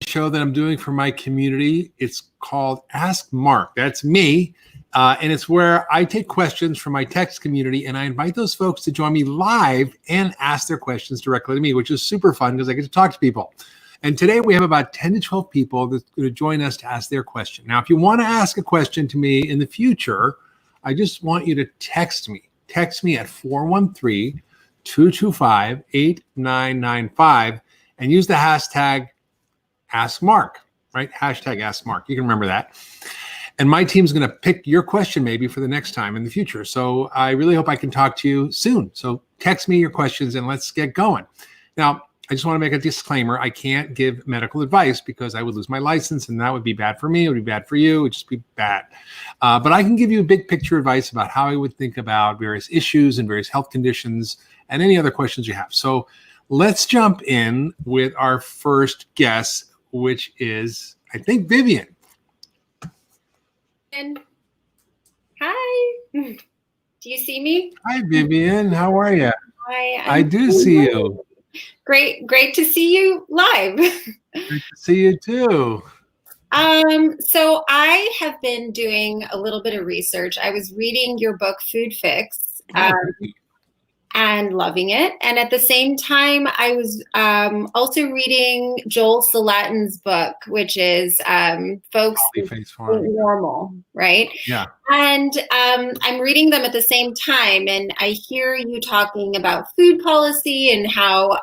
show that I'm doing for my community. It's called Ask Mark. That's me. And it's where I take questions from my text community and I invite those folks to join me live and ask their questions directly to me, which is super fun because I get to talk to people. And today we have about 10 to 12 people that's going to join us to ask their question. Now, if you want to ask a question to me in the future, I just want you to text me. Text me at 413-225-8995 and use the hashtag AskMark, right? Hashtag AskMark. You can remember that. And my team's going to pick your question maybe for the next time in the future. So I really hope I can talk to you soon. So text me your questions and let's get going. Now, I just want to make a disclaimer. I can't give medical advice because I would lose my license and that would be bad for me. It would be bad for you. It would just be bad. But I can give you big picture advice about how I would think about various issues and various health conditions and any other questions you have. So let's jump in with our first guest, which is, I think, Vivian. Hi. Do you see me? Hi, Vivian. How are you? Hi. I do see you. Great to see you live. Great to see you too. So I have been doing a little bit of research. I was reading your book, Food Fix, and loving it. And at the same time, I was also reading Joel Salatin's book, which is Folks Normal, right? Yeah. And I'm reading them at the same time, and I hear you talking about food policy and how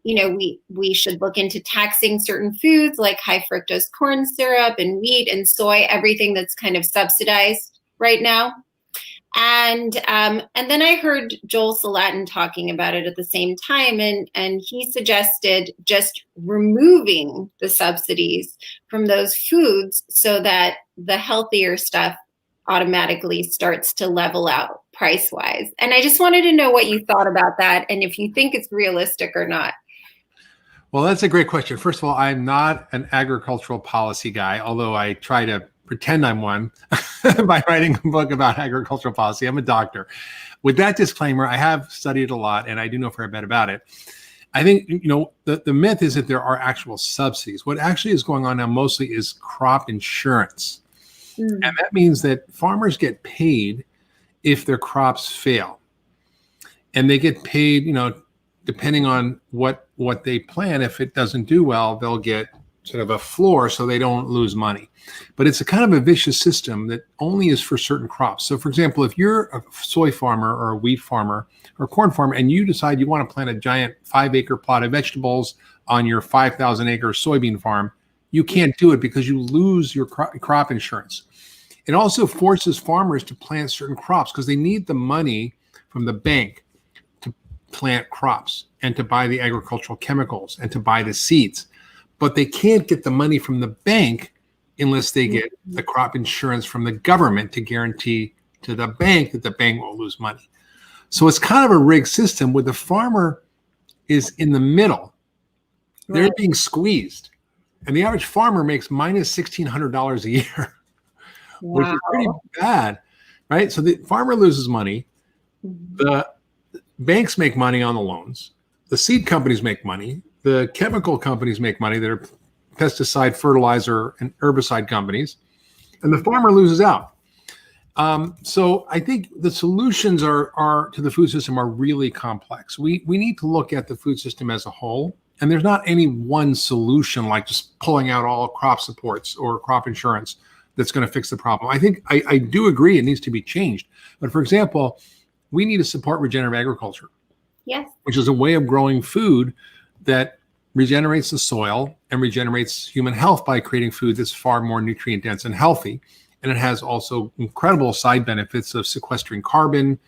we should look into taxing certain foods like high fructose corn syrup and wheat and soy, everything that's kind of subsidized right now. And then I heard Joel Salatin talking about it at the same time, and he suggested just removing the subsidies from those foods so that the healthier stuff automatically starts to level out price-wise. And I just wanted to know what you thought about that and if you think it's realistic or not. Well, that's a great question. First of all, I'm not an agricultural policy guy, although I try to pretend I'm one by writing a book about agricultural policy. I'm a doctor. With that disclaimer, I have studied a lot and I do know a fair bit about it. I think, the myth is that there are actual subsidies. What actually is going on now mostly is crop insurance. And that means that farmers get paid if their crops fail. And they get paid, depending on what they plan. If it doesn't do well, they'll get sort of a floor so they don't lose money. But it's a kind of a vicious system that only is for certain crops. So for example, if you're a soy farmer or a wheat farmer or corn farmer and you decide you want to plant a giant 5-acre plot of vegetables on your 5,000-acre soybean farm, you can't do it because you lose your crop insurance. It also forces farmers to plant certain crops because they need the money from the bank to plant crops and to buy the agricultural chemicals and to buy the seeds. But they can't get the money from the bank unless they get the crop insurance from the government to guarantee to the bank that the bank won't lose money. So it's kind of a rigged system where the farmer is in the middle. They're being squeezed. And the average farmer makes minus $1,600 a year, which is pretty bad, right? So the farmer loses money. The banks make money on the loans. The seed companies make money. The chemical companies make money that are pesticide, fertilizer, and herbicide companies, and the farmer loses out. So I think the solutions are to the food system are really complex. We need to look at the food system as a whole, and there's not any one solution like just pulling out all crop supports or crop insurance that's going to fix the problem. I think I do agree it needs to be changed. But for example, we need to support regenerative agriculture, which is a way of growing food that regenerates the soil and regenerates human health by creating food that's far more nutrient dense and healthy. And it has also incredible side benefits of sequestering carbon,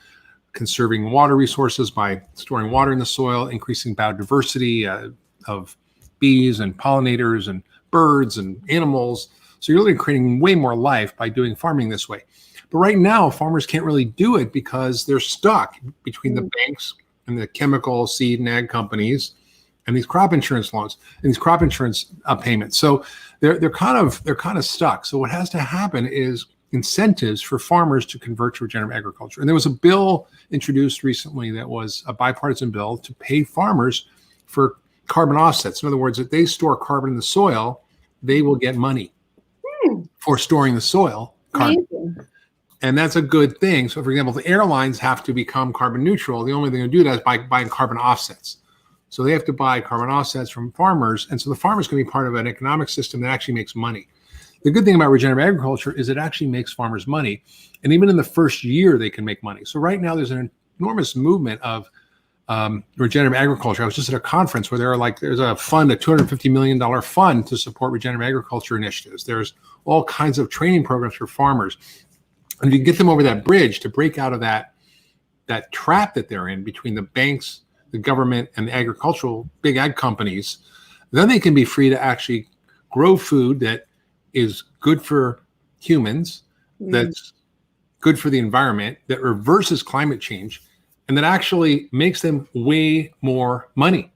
conserving water resources by storing water in the soil, increasing biodiversity of bees and pollinators and birds and animals. So you're really creating way more life by doing farming this way. But right now, farmers can't really do it because they're stuck between the banks and the chemical, seed, and ag companies and these crop insurance loans and these crop insurance payments. So they're kind of stuck. So what has to happen is incentives for farmers to convert to regenerative agriculture. And there was a bill introduced recently that was a bipartisan bill to pay farmers for carbon offsets. In other words, if they store carbon in the soil, they will get money for storing the soil carbon. Amazing. And that's a good thing. So, for example, the airlines have to become carbon neutral. The only thing to do that is by buying carbon offsets. So they have to buy carbon offsets from farmers. And so the farmers can be part of an economic system that actually makes money. The good thing about regenerative agriculture is it actually makes farmers money. And even in the first year, they can make money. So right now, there's an enormous movement of regenerative agriculture. I was just at a conference where there's a fund, a $250 million fund to support regenerative agriculture initiatives. There's all kinds of training programs for farmers. And if you get them over that bridge to break out of that trap that they're in between the banks, the government, and the agricultural big ag companies, then they can be free to actually grow food that is good for humans, that's good for the environment, that reverses climate change, and that actually makes them way more money.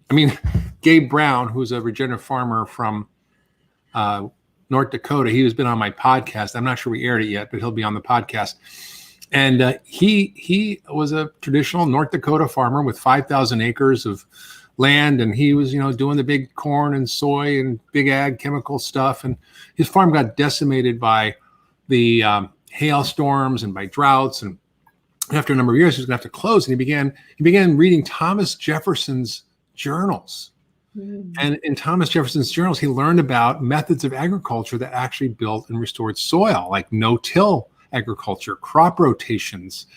I mean, Gabe Brown, who's a regenerative farmer from North Dakota, he has been on my podcast. I'm not sure we aired it yet, but he'll be on the podcast. And he was a traditional North Dakota farmer with 5,000 acres of land, and he was, doing the big corn and soy and big ag chemical stuff. And his farm got decimated by the hailstorms and by droughts. And after a number of years, he was going to have to close. And he began reading Thomas Jefferson's journals. And in Thomas Jefferson's journals, he learned about methods of agriculture that actually built and restored soil, like no-till agriculture, crop rotations,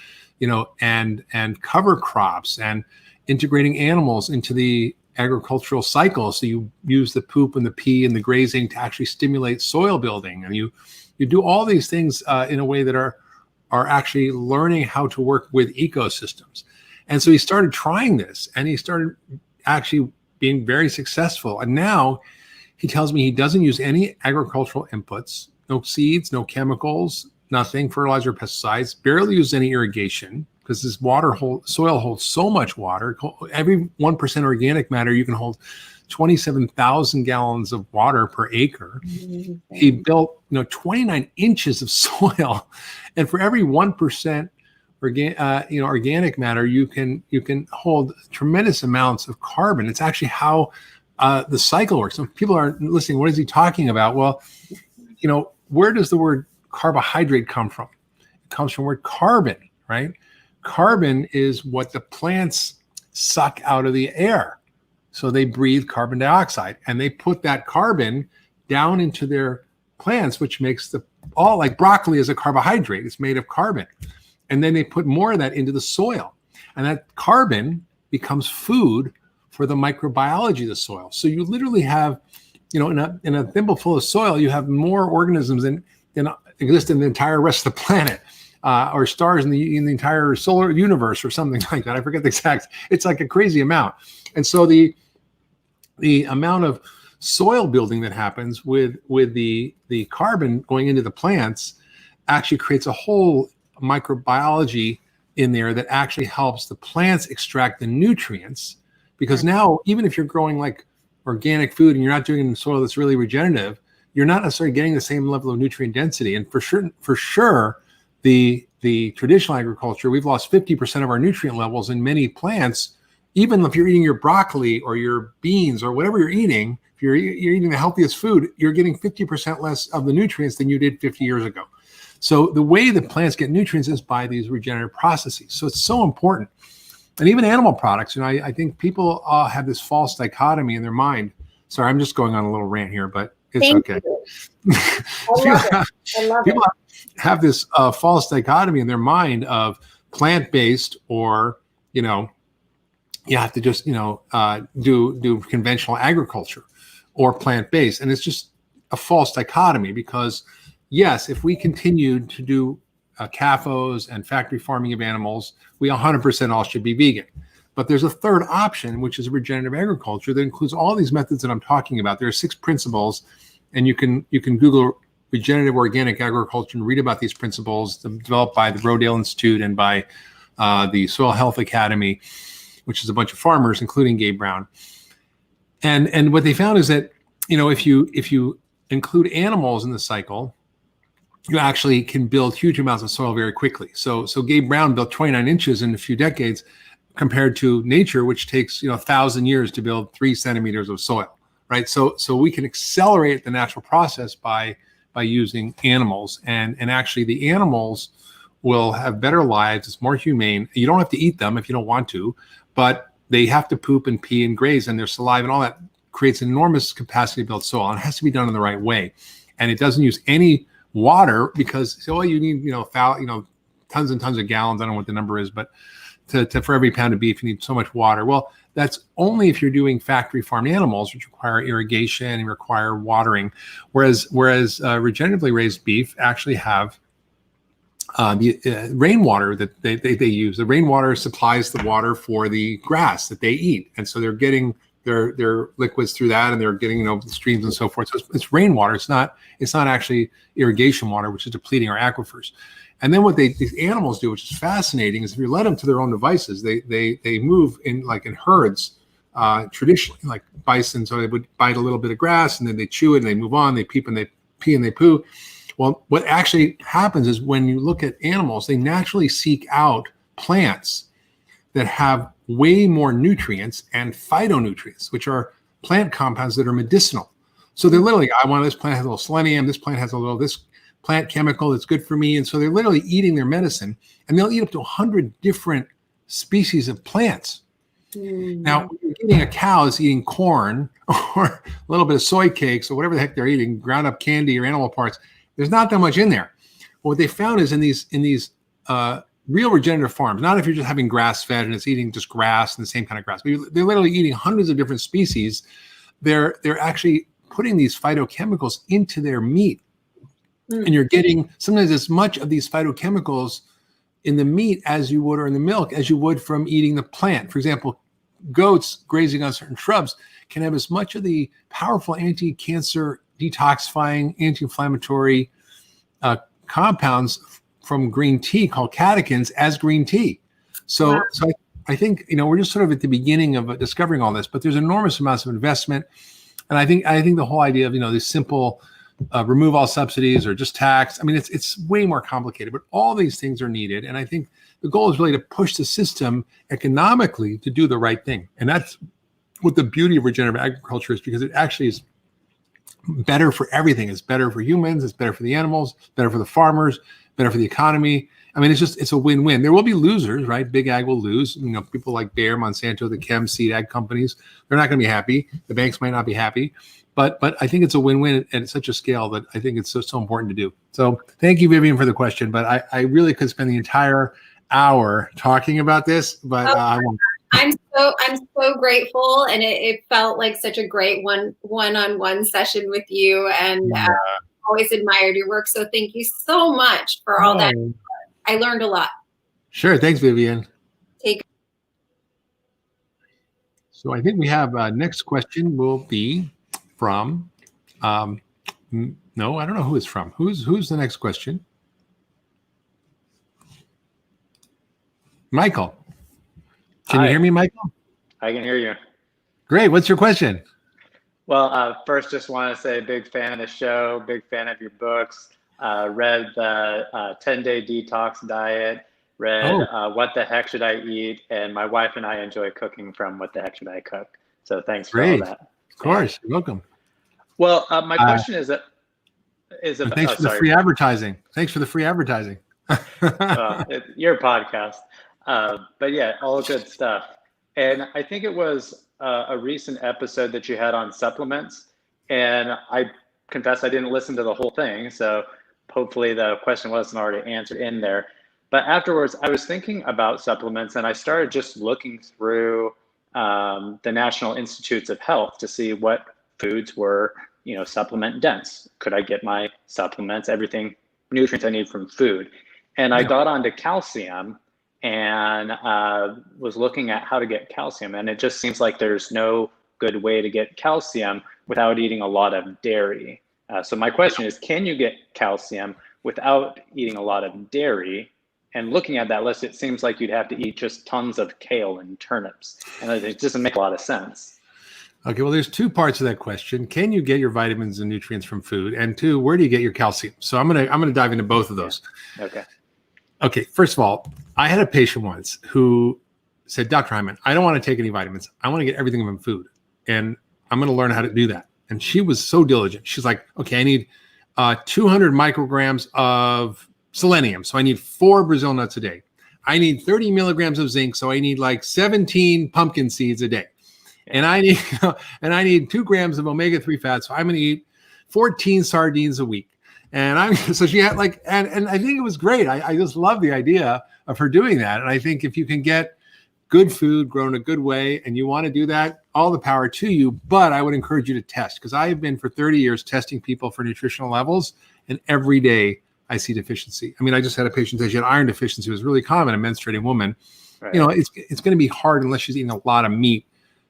and cover crops, and integrating animals into the agricultural cycle. So you use the poop and the pee and the grazing to actually stimulate soil building. And you do all these things in a way that are actually learning how to work with ecosystems. And so he started trying this, and he started actually being very successful. And now he tells me he doesn't use any agricultural inputs, no seeds, no chemicals, nothing, fertilizer, pesticides, barely use any irrigation, because this soil holds so much water. Every 1% organic matter, you can hold 27,000 gallons of water per acre. He built 29 inches of soil, and for every 1% organic matter, you can hold tremendous amounts of carbon. It's actually how the cycle works. So people are listening, what is he talking about? Well, where does the word carbohydrate come from? It comes from the word carbon, right? Carbon is what the plants suck out of the air. So they breathe carbon dioxide, and they put that carbon down into their plants, which makes like broccoli is a carbohydrate. It's made of carbon. And then they put more of that into the soil, and that carbon becomes food for the microbiology of the soil. So you literally have, in a thimble full of soil, you have more organisms than exist in the entire rest of the planet, or stars in the entire solar universe, or something like that. I forget the exact. It's like a crazy amount. And so the amount of soil building that happens with the carbon going into the plants actually creates a whole microbiology in there that actually helps the plants extract the nutrients. Because now, even if you're growing like organic food and you're not doing it in soil that's really regenerative, you're not necessarily getting the same level of nutrient density. And for sure, the traditional agriculture, we've lost 50% of our nutrient levels in many plants. Even if you're eating your broccoli or your beans or whatever you're eating, if you're eating the healthiest food, you're getting 50% less of the nutrients than you did 50 years ago. So the way that plants get nutrients is by these regenerative processes. So it's so important. And even animal products, I think people have this false dichotomy in their mind. Sorry, I'm just going on a little rant here, but it's okay. I love People have this false dichotomy in their mind of plant-based, or, you have to just, do conventional agriculture, or plant-based. And it's just a false dichotomy, because yes, if we continued to do CAFOs and factory farming of animals, we 100% all should be vegan. But there's a third option, which is regenerative agriculture, that includes all these methods that I'm talking about. There are 6 principles, and you can Google regenerative organic agriculture and read about these principles developed by the Rodale Institute and by the Soil Health Academy, which is a bunch of farmers, including Gabe Brown. And what they found is that, if you include animals in the cycle, you actually can build huge amounts of soil very quickly. So Gabe Brown built 29 inches in a few decades. compared to nature, which takes 1,000 years to build 3 centimeters of soil, right? So we can accelerate the natural process by using animals, and actually the animals will have better lives. It's more humane. You don't have to eat them if you don't want to, but they have to poop and pee and graze, and their saliva and all that creates enormous capacity to build soil, and it has to be done in the right way. And it doesn't use any water because you need tons and tons of gallons. I don't know what the number is, but for every pound of beef, you need so much water. Well, that's only if you're doing factory farmed animals, which require irrigation and require watering. Whereas regeneratively raised beef actually have the rainwater that they use. The rainwater supplies the water for the grass that they eat, and so they're getting their liquids through that, and they're getting streams and so forth. So it's rainwater. It's not actually irrigation water, which is depleting our aquifers. And then what these animals do, which is fascinating, is if you let them to their own devices, they move in herds traditionally, like bison. So they would bite a little bit of grass and then they chew it and they move on. They peep and they pee and they poo. Well, what actually happens is when you look at animals, they naturally seek out plants that have way more nutrients and phytonutrients, which are plant compounds that are medicinal. So they're literally, this plant has a little selenium, this plant has a little this plant chemical that's good for me. And so they're literally eating their medicine, and they'll eat up to 100 different species of plants. Now, when you're eating a cow is eating corn or a little bit of soy cakes or whatever the heck they're eating, ground up candy or animal parts, there's not that much in there. Well, what they found is in these real regenerative farms, not if you're just having grass fed and it's eating just grass and the same kind of grass, but they're literally eating hundreds of different species. They're actually putting these phytochemicals into their meat. And you're getting sometimes as much of these phytochemicals in the meat as you would, or in the milk, as you would from eating the plant. For example, goats grazing on certain shrubs can have as much of the powerful anti-cancer, detoxifying, anti-inflammatory compounds from green tea called catechins as green tea. So I think we're just sort of at the beginning of discovering all this, but there's enormous amounts of investment. And I think the whole idea of this simple remove all subsidies or just tax. I mean, it's way more complicated, but all these things are needed. And I think the goal is really to push the system economically to do the right thing. And that's what the beauty of regenerative agriculture is, because it actually is better for everything. It's better for humans. It's better for the animals, better for the farmers, better for the economy. I mean, it's a win-win. There will be losers, right? Big ag will lose. People like Bayer, Monsanto, the chem seed ag companies, they're not going to be happy. The banks might not be happy. But I think it's a win-win at such a scale that I think it's so important to do. So thank you, Vivian, for the question. But I really could spend the entire hour talking about this, but I won't. I'm so grateful, and it felt like such a great one-on-one session with you, and always admired your work. So thank you so much for all that. I learned a lot. Sure. Thanks, Vivian. So I think we have next question will be from, no, I don't know who it's from. Who's the next question? Michael. Can you hear me, Michael? I can hear you. Great. What's your question? Well, first, just want to say big fan of the show, big fan of your books. Read the 10-day detox diet, read What the Heck Should I Eat? And my wife and I enjoy cooking from What the Heck Should I Cook? So thanks for all that. Of course. You're welcome. Well, my question is thanks for the free advertising. Thanks for the free advertising. Your podcast. But yeah, all good stuff. And I think it was a recent episode that you had on supplements. And I confess I didn't listen to the whole thing. So hopefully the question wasn't already answered in there. But afterwards, I was thinking about supplements, and I started just looking through the National Institutes of Health to see what foods were, supplement dense. Could I get my supplements, everything, nutrients I need from food? And I got onto calcium and was looking at how to get calcium. And it just seems like there's no good way to get calcium without eating a lot of dairy. So my question is, can you get calcium without eating a lot of dairy? And looking at that list, it seems like you'd have to eat just tons of kale and turnips. And it doesn't make a lot of sense. Okay, well, there's two parts of that question. Can you get your vitamins and nutrients from food? And two, where do you get your calcium? So I'm gonna dive into both of those. Okay. Okay, first of all, I had a patient once who said, Dr. Hyman, I don't want to take any vitamins. I want to get everything from food. And I'm going to learn how to do that. And she was so diligent. She's like, okay, I need 200 micrograms of selenium. So I need 4 Brazil nuts a day. I need 30 milligrams of zinc. So I need like 17 pumpkin seeds a day. And I need 2 grams of omega-3 fats. So I'm going to eat 14 sardines a week. And so she had like, and I think it was great. I just love the idea of her doing that. And I think if you can get good food grown a good way and you want to do that, all the power to you. But I would encourage you to test, because I have been for 30 years testing people for nutritional levels, and every day I see deficiency. I mean, I just had a patient say she had iron deficiency. It was really common in a menstruating woman. Right. It's going to be hard unless she's eating a lot of meat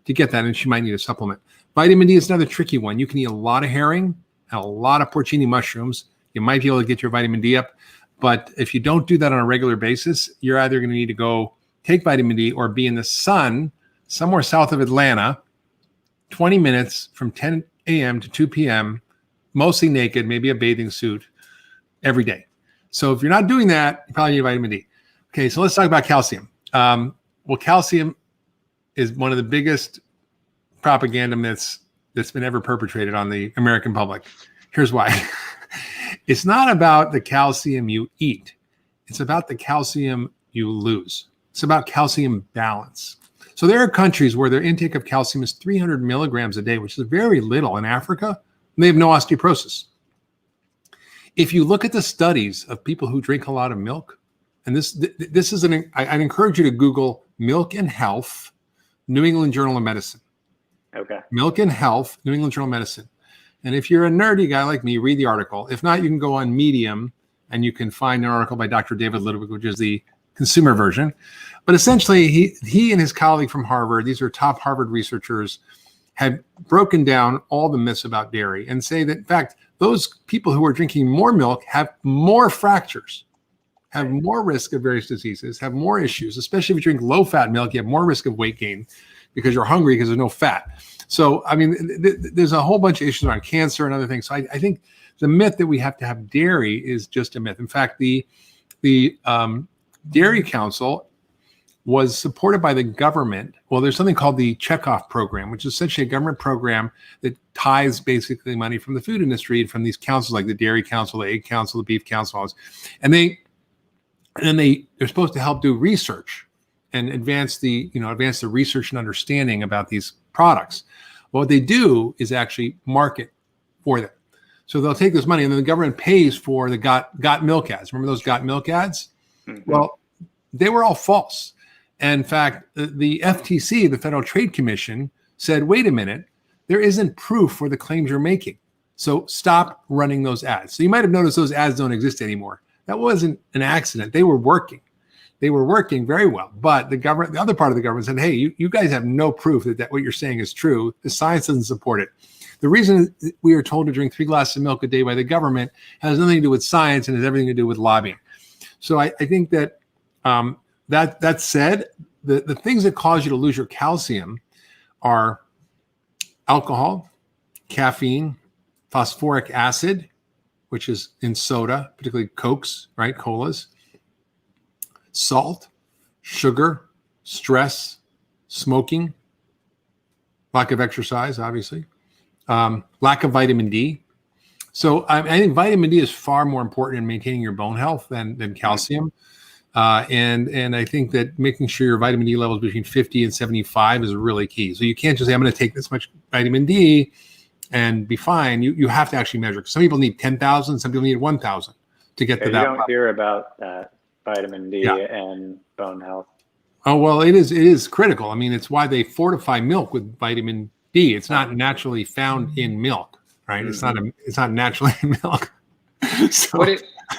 to get that, and she might need a supplement. Vitamin D is another tricky one. You can eat a lot of herring and a lot of porcini mushrooms. You might be able to get your vitamin D up, but if you don't do that on a regular basis, you're either going to need to go take vitamin D or be in the sun somewhere south of Atlanta, 20 minutes from 10 a.m. to 2 p.m., mostly naked, maybe a bathing suit every day. So if you're not doing that, you probably need vitamin D. Okay, so let's talk about calcium. Well, calcium is one of the biggest propaganda myths that's been ever perpetrated on the American public. Here's why. It's not about the calcium you eat. It's about the calcium you lose. It's about calcium balance. So there are countries where their intake of calcium is 300 milligrams a day, which is very little. In Africa, they have no osteoporosis. If you look at the studies of people who drink a lot of milk, and this is I'd encourage you to Google milk and health, New England Journal of Medicine. Okay. Milk and health, New England Journal of Medicine. And if you're a nerdy guy like me, read the article. If not, you can go on Medium and you can find an article by Dr. David Lidwig, which is the consumer version. But essentially, he and his colleague from Harvard, these are top Harvard researchers, have broken down all the myths about dairy and say that, in fact, those people who are drinking more milk have more fractures, have more risk of various diseases, have more issues, especially if you drink low-fat milk, you have more risk of weight gain because you're hungry because there's no fat. So, I mean, there's a whole bunch of issues around cancer and other things. So I think the myth that we have to have dairy is just a myth. In fact, the Dairy Council was supported by the government. Well, there's something called the Checkoff program, which is essentially a government program that ties basically money from the food industry and from these councils like the Dairy Council, the Egg Council, the Beef Council, all this. And they're supposed to help do research and advance the research and understanding about these products. Well, what they do is actually market for them. So they'll take this money and then the government pays for the got milk ads. Remember those got milk ads? Mm-hmm. Well, they were all false. And in fact, the FTC, the Federal Trade Commission, said, wait a minute, there isn't proof for the claims you're making. So stop running those ads. So you might have noticed those ads don't exist anymore. That wasn't an accident. They were working. They were working very well. But the other part of the government said, hey, you guys have no proof that what you're saying is true. The science doesn't support it. The reason we are told to drink 3 glasses of milk a day by the government has nothing to do with science and has everything to do with lobbying. So I think that that said, the things that cause you to lose your calcium are alcohol, caffeine, phosphoric acid, which is in soda, particularly Cokes, right? Colas, salt, sugar, stress, smoking, lack of exercise, obviously, lack of vitamin D. So I think vitamin D is far more important in maintaining your bone health than calcium. And I think that making sure your vitamin D levels between 50 and 75 is really key. So you can't just say, I'm going to take this much vitamin D and be fine. You have to actually measure. Some people need 10,000, some people need 1,000 to get to that. You don't hear about that vitamin D and bone health. Oh, well, it is critical. I mean, it's why they fortify milk with vitamin D. It's not naturally found in milk, right? Mm-hmm. It's not naturally in milk. So,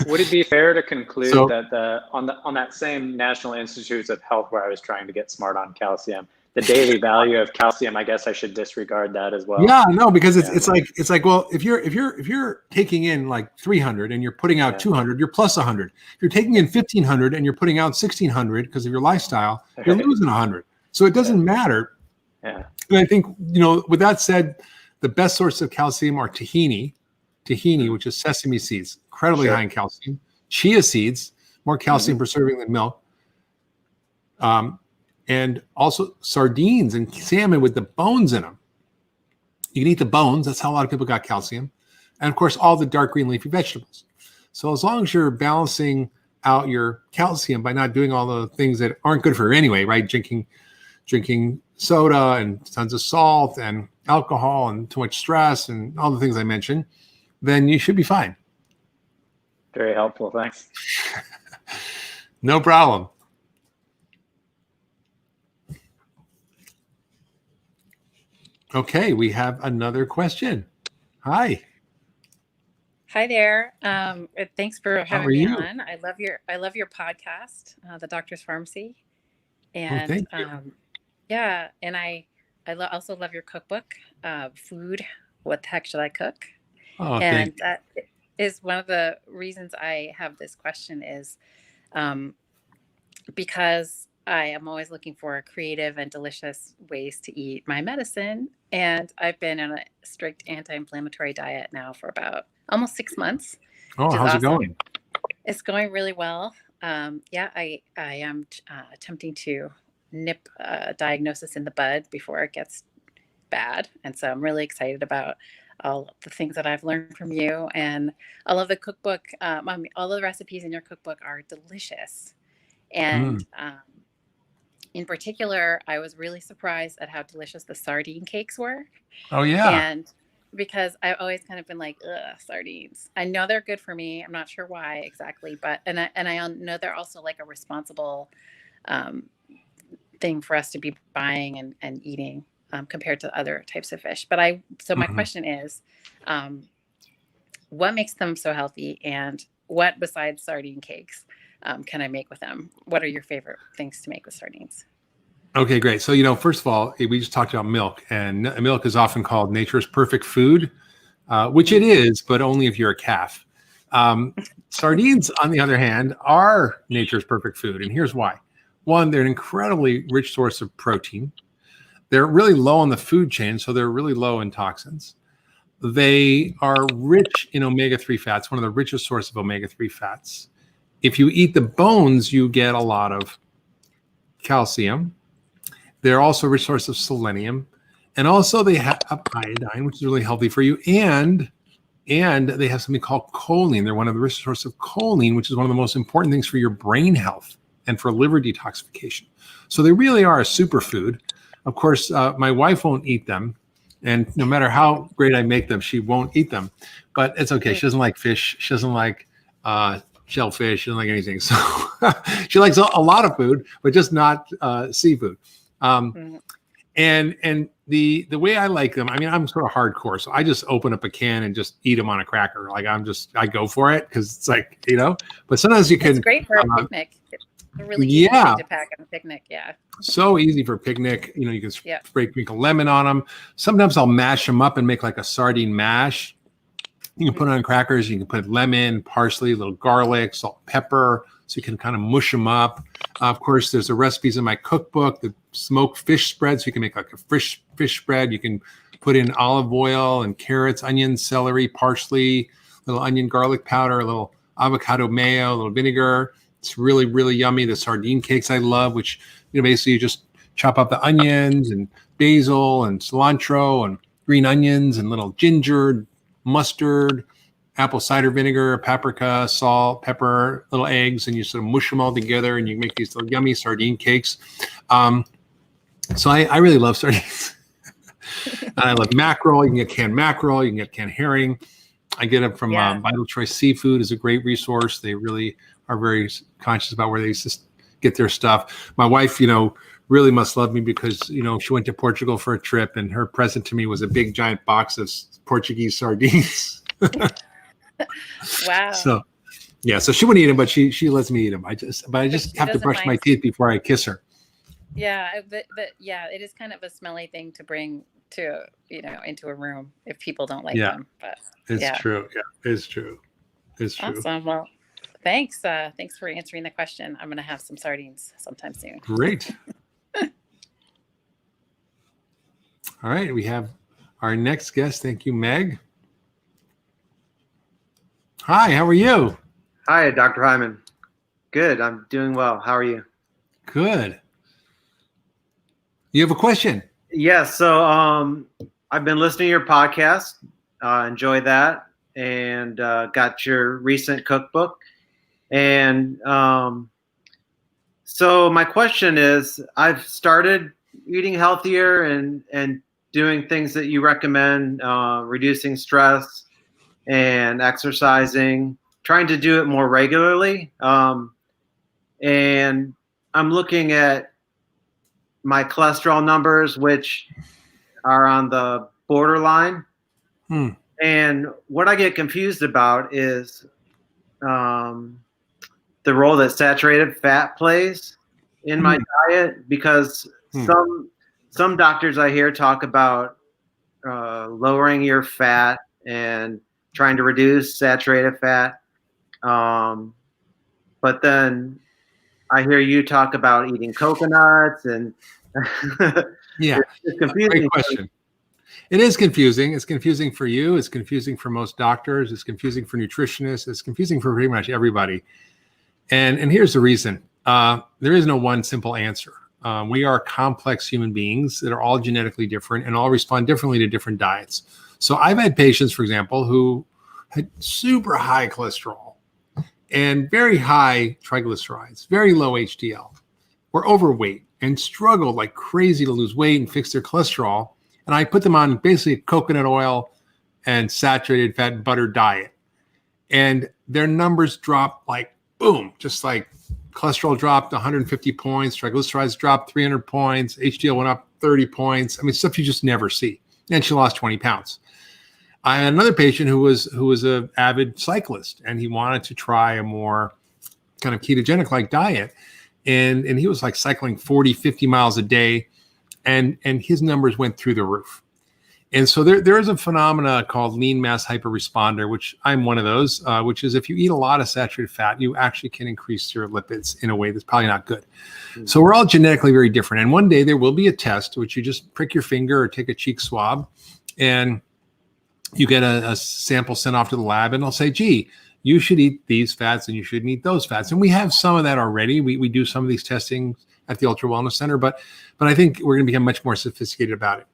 would it be fair to conclude that on that same National Institutes of Health where I was trying to get smart on calcium, the daily value of calcium, I guess I should disregard that as well? Yeah, no, because it's like well, if you're taking in like 300 and you're putting out 200, you're plus 100. If you're taking in 1,500 and you're putting out 1,600 because of your lifestyle, you're losing 100. So it doesn't matter. Yeah. And I think, with that said, the best source of calcium are tahini, which is sesame seeds, incredibly high in calcium. Chia seeds, more calcium per serving than milk. and also sardines and salmon with the bones in them. You can eat the bones. That's how a lot of people got calcium. And of course, all the dark green leafy vegetables. So as long as you're balancing out your calcium by not doing all the things that aren't good for you anyway, right? Drinking soda and tons of salt and alcohol and too much stress and all the things I mentioned, then you should be fine. Very helpful. Thanks. No problem. Okay, we have another question. Hi. Hi there. Thanks for How are having me you? on. I love your podcast, The Doctor's Pharmacy, Oh, and thank you. yeah, and also love your cookbook, Food. What the heck should I cook? Oh, And thank you. that is one of the reasons I have this question is because I am always looking for creative and delicious ways to eat my medicine. And I've been on a strict anti-inflammatory diet now for about almost 6 months, Oh, which is how's it awesome. going? It's going really well. Yeah, I am attempting to nip a diagnosis in the bud before it gets bad. And so I'm really excited about all the things that I've learned from you. And I love the cookbook. All the recipes in your cookbook are delicious. And in particular, I was really surprised at how delicious the sardine cakes were. Oh, yeah. And because I've always kind of been like, ugh, sardines. I know they're good for me. I'm not sure why exactly, but and I know they're also like a responsible thing for us to be buying and eating compared to other types of fish. But my question is, what makes them so healthy, and what besides sardine cakes can I make with them? What are your favorite things to make with sardines? Okay, great. So, first of all, we just talked about milk, and milk is often called nature's perfect food, which it is, but only if you're a calf. Sardines, on the other hand, are nature's perfect food. And here's why. One, they're an incredibly rich source of protein. They're really low on the food chain, so they're really low in toxins. They are rich in omega-3 fats, one of the richest sources of omega-3 fats. If you eat the bones, you get a lot of calcium. They're also a rich source of selenium. And also they have iodine, which is really healthy for you. And they have something called choline. They're one of the richest sources of choline, which is one of the most important things for your brain health and for liver detoxification. So they really are a superfood. Of course, my wife won't eat them. And no matter how great I make them, she won't eat them. But it's okay. She doesn't like fish. She doesn't like shellfish. She doesn't like anything. So she likes a lot of food, but just not seafood. And the way I like them, I mean, I'm sort of hardcore. So I just open up a can and just eat them on a cracker. Like I go for it because it's like, but sometimes you can. It's great for a picnic. It's a really easy thing to pack on a picnic. Yeah. So easy for a picnic. You can sprinkle lemon on them. Sometimes I'll mash them up and make like a sardine mash. You can put it on crackers. You can put lemon, parsley, a little garlic, salt, pepper. So you can kind of mush them up. Of course, there's the recipes in my cookbook, the smoked fish spread. So you can make like a fish spread. You can put in olive oil and carrots, onions, celery, parsley, little onion garlic powder, a little avocado mayo, a little vinegar. It's really, really yummy. The sardine cakes I love, which, basically you just chop up the onions and basil and cilantro and green onions and little ginger, mustard, apple cider vinegar, paprika, salt, pepper, little eggs, and you sort of mush them all together and you make these little yummy sardine cakes. So I really love sardines. And I love mackerel. You can get canned mackerel. You can get canned herring. I get it from Vital Choice Seafood is a great resource. They really are very conscious about where they get their stuff. My wife, really must love me because, she went to Portugal for a trip and her present to me was a big giant box of Portuguese sardines. Wow. So she wouldn't eat them, but she lets me eat them. I just have to brush my teeth before I kiss her. Yeah, but it is kind of a smelly thing to bring to into a room if people don't like them. But it's true. Yeah, it's true. It's true. Awesome. Well, thanks. Thanks for answering the question. I'm gonna have some sardines sometime soon. Great. All right, we have our next guest. Thank you, Meg. Hi, how are you? Hi, Dr. Hyman. Good. I'm doing well. How are you? Good. You have a question? Yes. So I've been listening to your podcast, enjoyed that, and got your recent cookbook. And so my question is, I've started eating healthier and doing things that you recommend, reducing stress and exercising, trying to do it more regularly. And I'm looking at my cholesterol numbers, which are on the borderline. And what I get confused about is the role that saturated fat plays in my diet, because some doctors I hear talk about lowering your fat and trying to reduce saturated fat. But then I hear you talk about eating coconuts and Yeah, it's confusing. great question. It is confusing. It's confusing for you. It's confusing for most doctors. It's confusing for nutritionists. It's confusing for pretty much everybody. And here's the reason. There is no one simple answer. We are complex human beings that are all genetically different and all respond differently to different diets. So I've had patients, for example, who had super high cholesterol and very high triglycerides, very low HDL, were overweight and struggled like crazy to lose weight and fix their cholesterol. And I put them on basically a coconut oil and saturated fat and butter diet. And their numbers dropped like boom, just like cholesterol dropped 150 points, triglycerides dropped 300 points, HDL went up 30 points. I mean, stuff you just never see. And she lost 20 pounds. I had another patient who was an avid cyclist, and he wanted to try a more kind of ketogenic like diet. And he was like cycling 40, 50 miles a day, and his numbers went through the roof. And so there is a phenomena called lean mass hyperresponder, which I'm one of those, which is if you eat a lot of saturated fat, you actually can increase your lipids in a way that's probably not good. So we're all genetically very different. And one day there will be a test, which you just prick your finger or take a cheek swab, and you get a sample sent off to the lab, and they'll say, gee, you should eat these fats and you shouldn't eat those fats. And we have some of that already. We do some of these testing at the Ultra Wellness Center, but I think we're going to become much more sophisticated about it.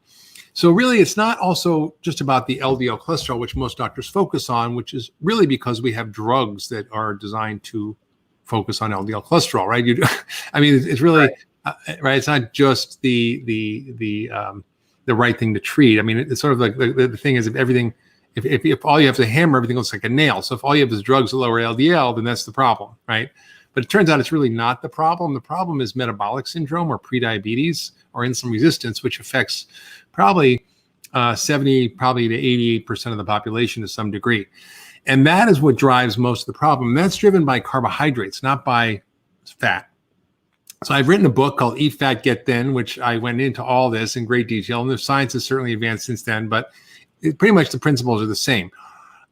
So really, it's not also just about the LDL cholesterol, which most doctors focus on, which is really because we have drugs that are designed to focus on LDL cholesterol, right? I mean, it's really right. It's not just the right thing to treat. I mean, it's sort of like the thing is, if all you have to hammer, everything looks like a nail. So if all you have is drugs that lower LDL, then that's the problem, right? But it turns out it's really not the problem. The problem is metabolic syndrome or prediabetes or insulin resistance, which affects probably 70, probably to 88% of the population to some degree. And that is what drives most of the problem. And that's driven by carbohydrates, not by fat. So I've written a book called Eat Fat, Get Thin, which I went into all this in great detail. And the science has certainly advanced since then, but pretty much the principles are the same.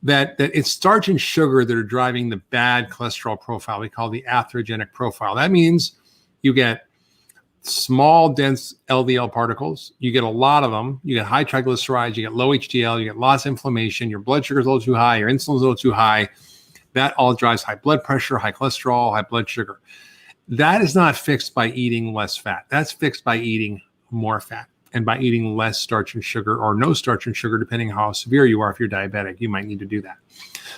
That it's starch and sugar that are driving the bad cholesterol profile we call the atherogenic profile. That means you get small, dense LDL particles. You get a lot of them. You get high triglycerides. You get low HDL. You get lots of inflammation. Your blood sugar is a little too high. Your insulin is a little too high. That all drives high blood pressure, high cholesterol, high blood sugar. That is not fixed by eating less fat. That's fixed by eating more fat and by eating less starch and sugar, or no starch and sugar, depending on how severe you are. If you're diabetic, you might need to do that.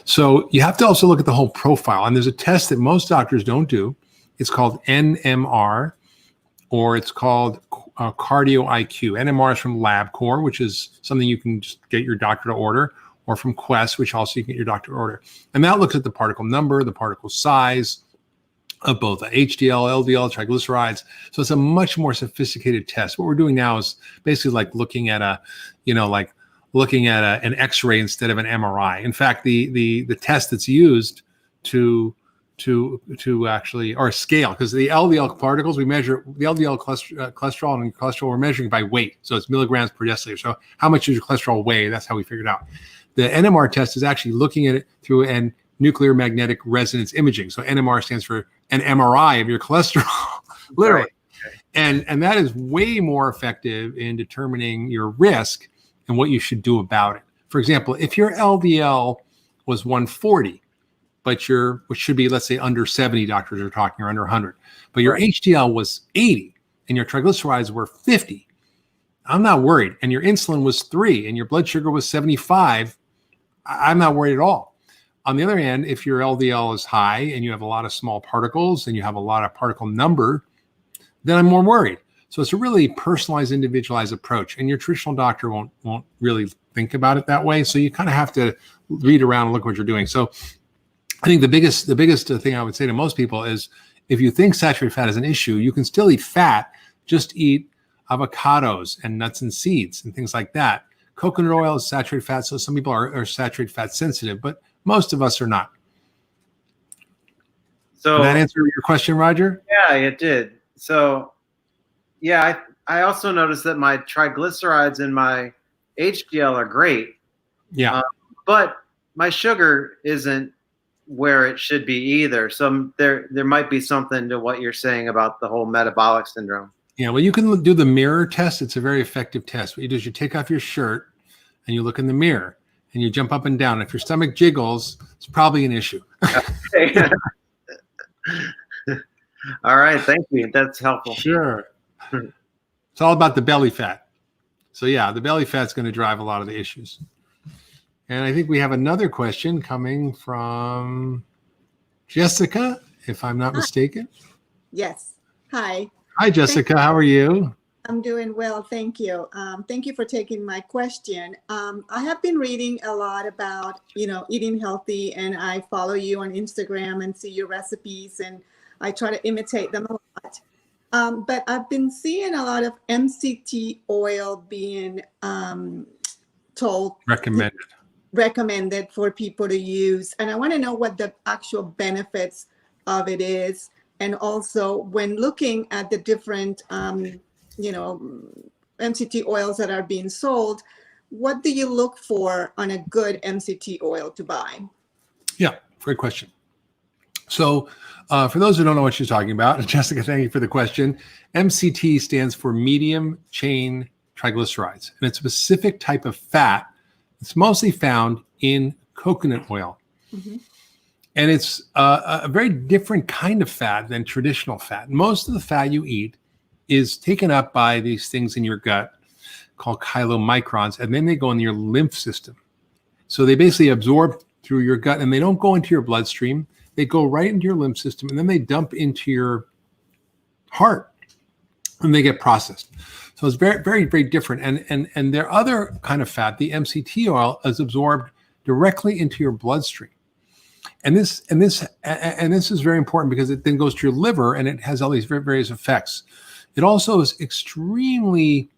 So you have to also look at the whole profile. And there's a test that most doctors don't do. It's called NMR, or it's called Cardio IQ. NMR is from LabCorp, which is something you can just get your doctor to order, or from Quest, which also you can get your doctor to order. And that looks at the particle number, the particle size of both HDL, LDL, triglycerides. So it's a much more sophisticated test. What we're doing now is basically like looking at an X-ray instead of an MRI. In fact, the test that's used to actually, or scale, because the LDL particles, we measure the LDL cholesterol and cholesterol, we're measuring by weight. So it's milligrams per deciliter. So how much does your cholesterol weigh? That's how we figured it out. The NMR test is actually looking at it through an nuclear magnetic resonance imaging. So NMR stands for an MRI of your cholesterol, literally. Right. And that is way more effective in determining your risk and what you should do about it. For example, if your LDL was 140, but which should be, let's say, under 70, doctors are talking, or under 100, but your HDL was 80, and your triglycerides were 50, I'm not worried. And your insulin was 3 and your blood sugar was 75, I'm not worried at all. On the other hand, if your LDL is high and you have a lot of small particles and you have a lot of particle number, then I'm more worried. So it's a really personalized, individualized approach. And your traditional doctor won't really think about it that way. So you kind of have to read around and look what you're doing. So I think the biggest thing I would say to most people is, if you think saturated fat is an issue, you can still eat fat. Just eat avocados and nuts and seeds and things like that. Coconut oil is saturated fat, so some people are saturated fat sensitive, but most of us are not. So did that answer your question, Roger? Yeah, it did. So yeah, I also noticed that my triglycerides and my HDL are great. Yeah. But my sugar isn't where it should be either. So there might be something to what you're saying about the whole metabolic syndrome. Yeah, well, you can do the mirror test. It's a very effective test. What you do is you take off your shirt and you look in the mirror and you jump up and down. If your stomach jiggles, it's probably an issue. All right, thank you. That's helpful. Sure. It's all about the belly fat. So yeah, the belly fat's going to drive a lot of the issues. And I think we have another question coming from Jessica, if I'm not mistaken. Yes. Hi. Hi, Jessica. How are you? I'm doing well. Thank you. Thank you for taking my question. I have been reading a lot about, eating healthy, and I follow you on Instagram and see your recipes, and I try to imitate them a lot. But I've been seeing a lot of MCT oil being recommended for people to use. And I want to know what the actual benefits of it is. And also, when looking at the different, MCT oils that are being sold, what do you look for on a good MCT oil to buy? Yeah, great question. So for those who don't know what she's talking about, Jessica, thank you for the question. MCT stands for medium chain triglycerides, and it's a specific type of fat. It's mostly found in coconut oil. Mm-hmm. And it's a very different kind of fat than traditional fat. Most of the fat you eat is taken up by these things in your gut called chylomicrons, and then they go in your lymph system. So they basically absorb through your gut, and they don't go into your bloodstream. They go right into your lymph system, and then they dump into your heart, and they get processed. So it's very, very, very different. And their other kind of fat, the MCT oil, is absorbed directly into your bloodstream. And this is very important because it then goes to your liver and it has all these various effects. It also is extremely,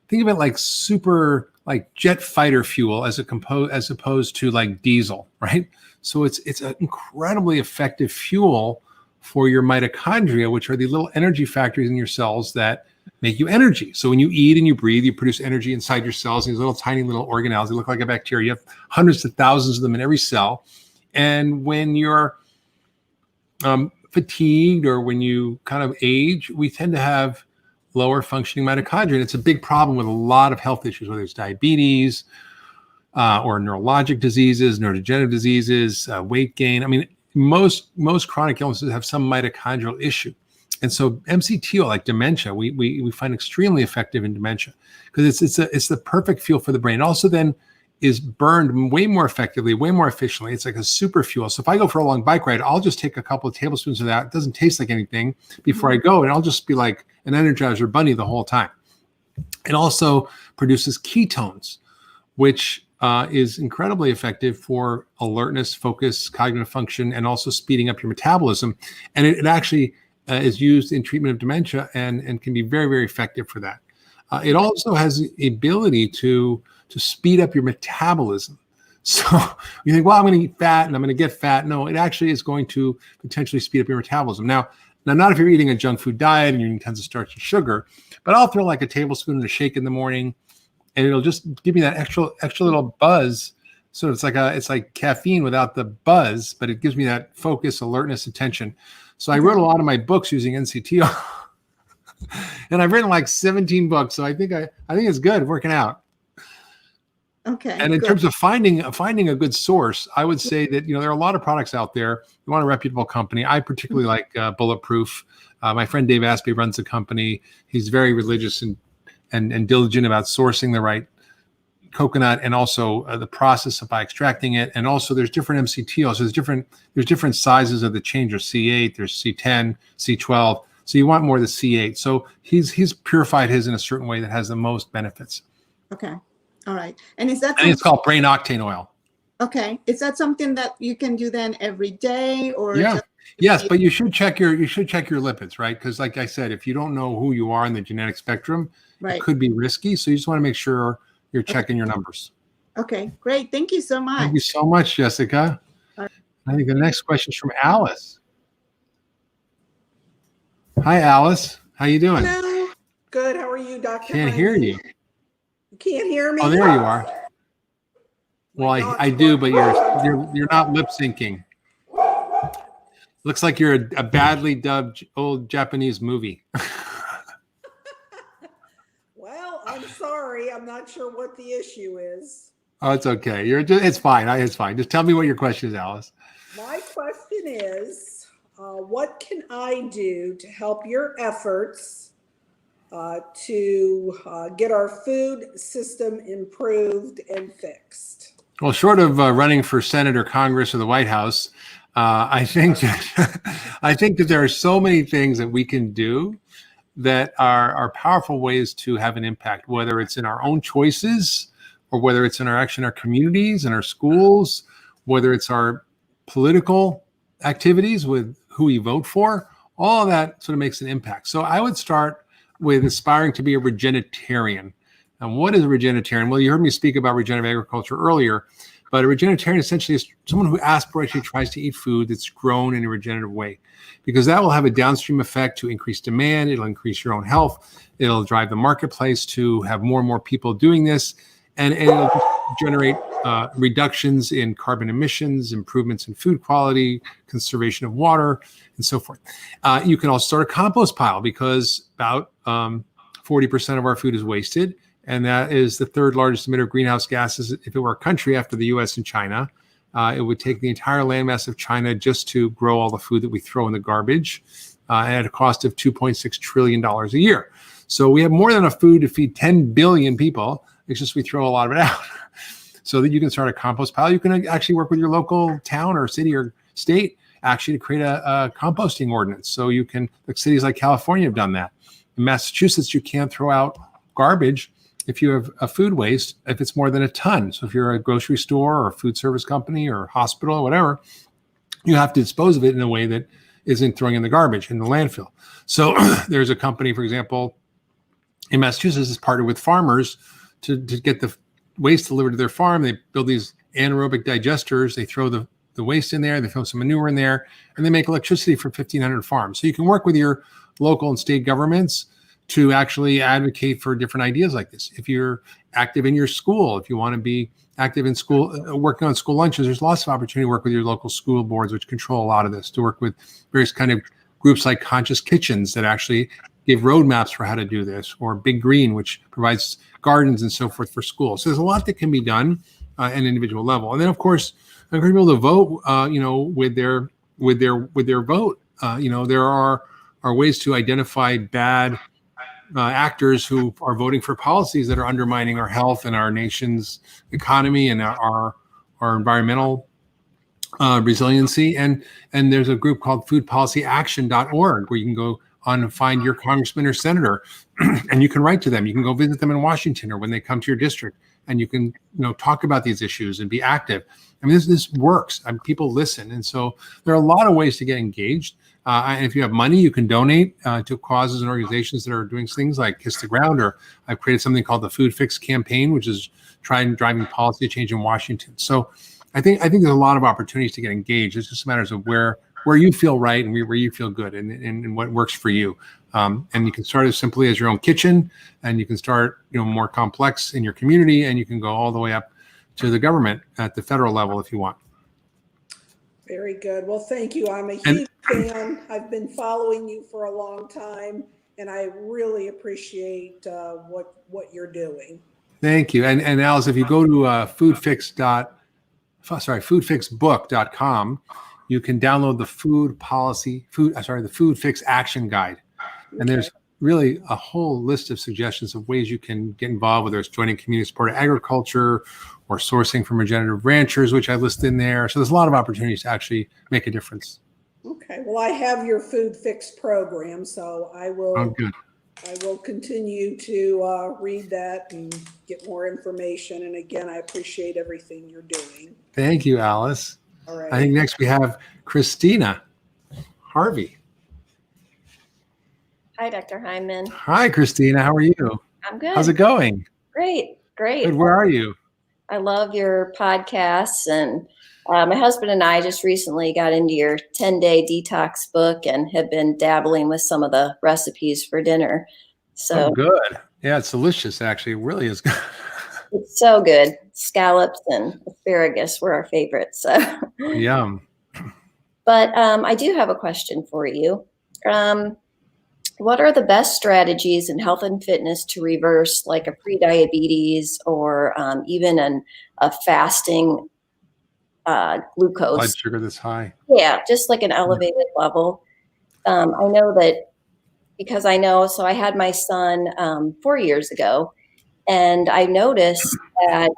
think of it like super, like jet fighter fuel as opposed to like diesel, right? So it's an incredibly effective fuel for your mitochondria, which are the little energy factories in your cells that make you energy. So when you eat and you breathe, you produce energy inside your cells. These little tiny little organelles, they look like a bacteria. You have hundreds of thousands of them in every cell. And when you're fatigued or when you kind of age, we tend to have lower functioning mitochondria. And it's a big problem with a lot of health issues, whether it's diabetes or neurologic diseases, neurodegenerative diseases, weight gain. I mean, most chronic illnesses have some mitochondrial issue. And so MCT, like dementia, we find extremely effective in dementia because it's the perfect fuel for the brain. It also then is burned way more effectively, way more efficiently. It's like a super fuel. So if I go for a long bike ride, I'll just take a couple of tablespoons of that. It doesn't taste like anything before I go, and I'll just be like an Energizer bunny the whole time. It also produces ketones, which is incredibly effective for alertness, focus, cognitive function, and also speeding up your metabolism. And it actually is used in treatment of dementia and can be very, very effective for that. It also has the ability to speed up your metabolism. So you think, well, I'm going to eat fat and I'm going to get fat. No, it actually is going to potentially speed up your metabolism. Now, not if you're eating a junk food diet and you're eating tons of starch and sugar, but I'll throw like a tablespoon in a shake in the morning and it'll just give me that extra little buzz. So it's like caffeine without the buzz, but it gives me that focus, alertness, attention. So I wrote a lot of my books using NCT and I've written like 17 books. So I think it's good working out. Okay. And in good. terms of finding a good source, I would say that there are a lot of products out there. You want a reputable company. I particularly like Bulletproof. My friend Dave Asprey runs the company. He's very religious and diligent about sourcing the right coconut, and also the process by extracting it. And also there's different MCTOs. So there's different sizes of the change. There's C8, there's C10, C12. So you want more of the C8. So he's purified his in a certain way that has the most benefits. Okay. All right. And is that I think it's called brain octane oil. okay? Is that something that you can do then every day, or Yeah. just Yes, but you should check your lipids, right? Because like I said, if you don't know who you are in the genetic spectrum, right? it could be risky. So you just want to make sure you're checking your numbers. Okay, great. Thank you so much. Thank you so much, Jessica. All right. I think the next question is from Alice. Hi, Alice. How you doing? Hello. Good. How are you, Dr. Can't hear you. You can't hear me? Oh, there you are. Well, I do, but you're not lip syncing. Looks like you're a badly dubbed old Japanese movie. Well, I'm sorry. I'm not sure what the issue is. Oh, it's okay. It's fine. It's fine. Just tell me what your question is, Alice. My question is, what can I do to help your efforts to get our food system improved and fixed? Well, short of running for Senate or Congress or the White House, I think that there are so many things that we can do that are powerful ways to have an impact, whether it's in our own choices or whether it's in our communities and our schools, whether it's our political activities with who we vote for. All of that sort of makes an impact. So I would start with aspiring to be a regenitarian. And what is a regenitarian? Well, you heard me speak about regenerative agriculture earlier, but a regenitarian essentially is someone who aspirationally tries to eat food that's grown in a regenerative way, because that will have a downstream effect to increase demand. It'll increase your own health. It'll drive the marketplace to have more and more people doing this. And it'll generate reductions in carbon emissions, improvements in food quality, conservation of water, and so forth. You can also start a compost pile, because about 40% of our food is wasted. And that is the third largest emitter of greenhouse gases. If it were a country after the US and China, it would take the entire landmass of China just to grow all the food that we throw in the garbage at a cost of $2.6 trillion a year. So we have more than enough food to feed 10 billion people. It's just we throw a lot of it out. So that you can start a compost pile. You can actually work with your local town or city or state actually to create a composting ordinance. So you can, like cities like California have done that. In Massachusetts, you can't throw out garbage if you have a food waste, if it's more than a ton. So if you're a grocery store or a food service company or hospital or whatever, you have to dispose of it in a way that isn't throwing in the garbage in the landfill. So there's a company, for example, in Massachusetts that's partnered with farmers to get the waste delivered to their farm. They build these anaerobic digesters. They throw the waste in there. They throw some manure in there, and they make electricity for 1,500 farms. So you can work with your local and state governments to actually advocate for different ideas like this. If you're active in your school, if you want to be active in school, working on school lunches, there's lots of opportunity to work with your local school boards, which control a lot of this, to work with various kind of groups like Conscious Kitchens that actually give roadmaps for how to do this, or Big Green, which provides gardens and so forth for schools. So there's a lot that can be done at an individual level. And then, of course, encourage people to vote, with their vote. There are ways to identify bad actors who are voting for policies that are undermining our health and our nation's economy and our environmental resiliency. And there's a group called foodpolicyaction.org where you can go on and find your congressman or senator, and you can write to them. You can go visit them in Washington or when they come to your district, and you can talk about these issues and be active. I mean, this works. People listen, and so there are a lot of ways to get engaged. And if you have money, you can donate to causes and organizations that are doing things like Kiss the Ground, or I've created something called the Food Fix Campaign, which is driving policy change in Washington. So I think there's a lot of opportunities to get engaged. It's just matters of where you feel right and where you feel good and what works for you. And you can start as simply as your own kitchen, and you can start more complex in your community, and you can go all the way up to the government at the federal level if you want. Very good. Well, thank you. I'm a huge fan. I've been following you for a long time, and I really appreciate what you're doing. Thank you. And Alice, if you go to foodfixbook.com, you can download the the food fix action guide. And there's really a whole list of suggestions of ways you can get involved, whether it's joining community supported agriculture or sourcing from regenerative ranchers, which I list in there. So there's a lot of opportunities to actually make a difference. Okay, well, I have your Food Fix program, so I will. Oh, good. I will continue to read that and get more information. And again, I appreciate everything you're doing. Thank you, Alice. All right. I think next we have Christina Harvey. Hi, Dr. Hyman. Hi, Christina. How are you? I'm good. How's it going? Great. Good. Where are you? I love your podcasts. And my husband and I just recently got into your 10-day detox book and have been dabbling with some of the recipes for dinner. So Oh, good. Yeah, it's delicious, actually. It really is good. it's so good. Scallops and asparagus were our favorites. So. Yum. But I do have a question for you. What are the best strategies in health and fitness to reverse like a prediabetes or even a fasting glucose? Blood sugar that's high. Yeah, just like an elevated level. I know that because so I had my son 4 years ago, and I noticed that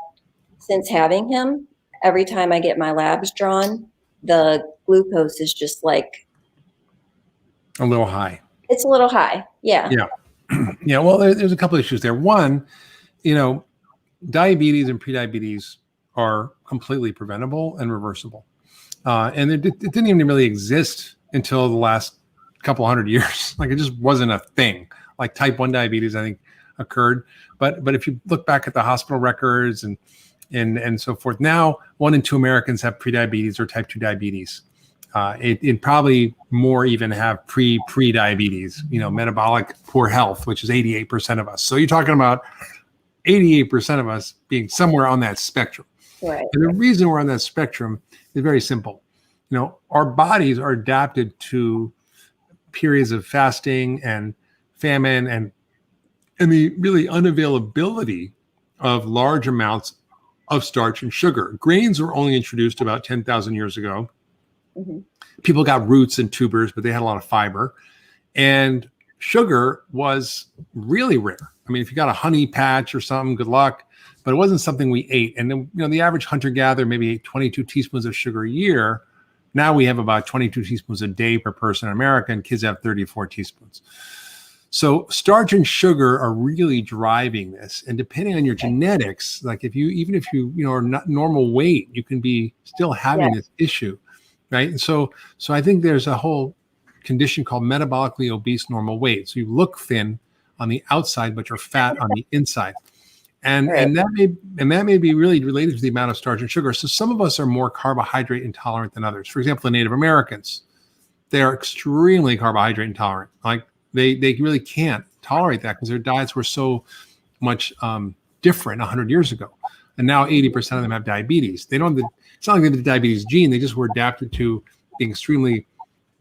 since having him, every time I get my labs drawn, the glucose is just like A little high. it's a little high. Yeah. Yeah. Well, there's a couple of issues there. One, diabetes and prediabetes are completely preventable and reversible. And it didn't even really exist until the last couple hundred years. Like it just wasn't a thing. Like type 1 diabetes, I think, occurred. But if you look back at the hospital records and so forth, now 1 in 2 Americans have prediabetes or type 2 diabetes. It probably more even have pre-diabetes, metabolic poor health, which is 88% of us. So you're talking about 88% of us being somewhere on that spectrum. Right. And the reason we're on that spectrum is very simple. Our bodies are adapted to periods of fasting and famine and the really unavailability of large amounts of starch and sugar. Grains were only introduced about 10,000 years ago. Mm-hmm. People got roots and tubers, but they had a lot of fiber. And sugar was really rare. I mean, if you got a honey patch or something, good luck. But it wasn't something we ate. And then, the average hunter-gatherer maybe ate 22 teaspoons of sugar a year. Now we have about 22 teaspoons a day per person in America, and kids have 34 teaspoons. So starch and sugar are really driving this. And depending on your genetics, like even if you are not normal weight, you can be still having this issue. Right. And so I think there's a whole condition called metabolically obese normal weight. So you look thin on the outside, but you're fat on the inside. And that may be really related to the amount of starch and sugar. So some of us are more carbohydrate intolerant than others. For example, the Native Americans, they are extremely carbohydrate intolerant. Like they really can't tolerate that because their diets were so much different 100 years ago. And now 80% of them have diabetes. It's not like they have the diabetes gene. They just were adapted to being extremely